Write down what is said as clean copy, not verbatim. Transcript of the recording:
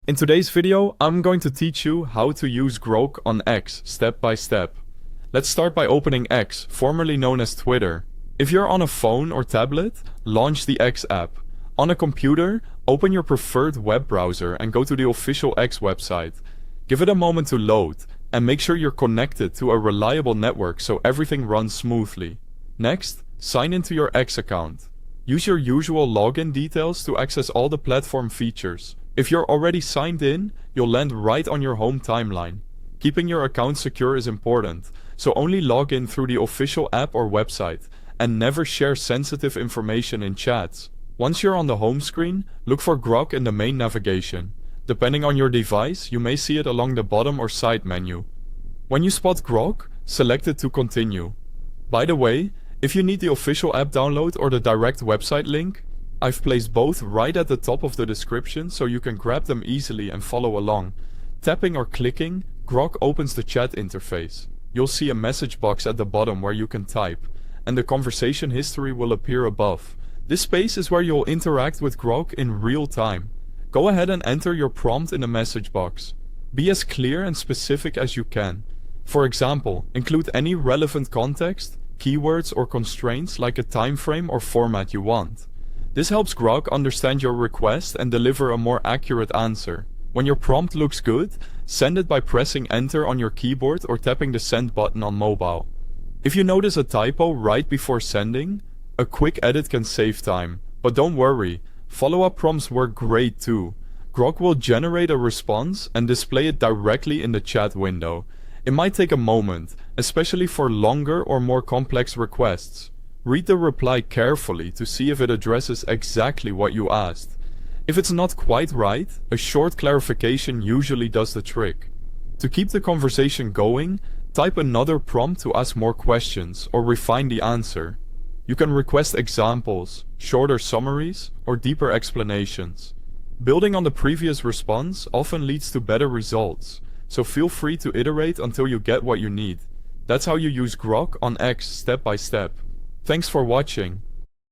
In today's video, I'm going to teach you how to use Grok on X step by step. Let's start by opening X, formerly known as Twitter. If you're on a phone or tablet, launch the X app. On a computer, open your preferred web browser and go to the official X website. Give it a moment to load, and make sure you're connected to a reliable network so everything runs smoothly. Next, sign into your X account. Use your usual login details to access all the platform features. If you're already signed in, you'll land right on your home timeline. Keeping your account secure is important, so only log in through the official app or website, and never share sensitive information in chats. Once you're on the home screen, look for Grok in the main navigation. Depending on your device, you may see it along the bottom or side menu. When you spot Grok, select it to continue. By the way, if you need the official app download or the direct website link, I've placed both right at the top of the description so you can grab them easily and follow along. Tapping or clicking, Grok opens the chat interface. You'll see a message box at the bottom where you can type, and the conversation history will appear above. This space is where you'll interact with Grok in real time. Go ahead and enter your prompt in the message box. Be as clear and specific as you can. For example, include any relevant context, keywords or constraints like a time frame or format you want. This helps Grok understand your request and deliver a more accurate answer. When your prompt looks good, send it by pressing enter on your keyboard or tapping the send button on mobile. If you notice a typo right before sending, a quick edit can save time. But don't worry, follow-up prompts work great too. Grok will generate a response and display it directly in the chat window. It might take a moment, especially for longer or more complex requests. Read the reply carefully to see if it addresses exactly what you asked. If it's not quite right, a short clarification usually does the trick. To keep the conversation going, type another prompt to ask more questions or refine the answer. You can request examples, shorter summaries, or deeper explanations. Building on the previous response often leads to better results, so feel free to iterate until you get what you need. That's how you use Grok on X step by step. Thanks for watching.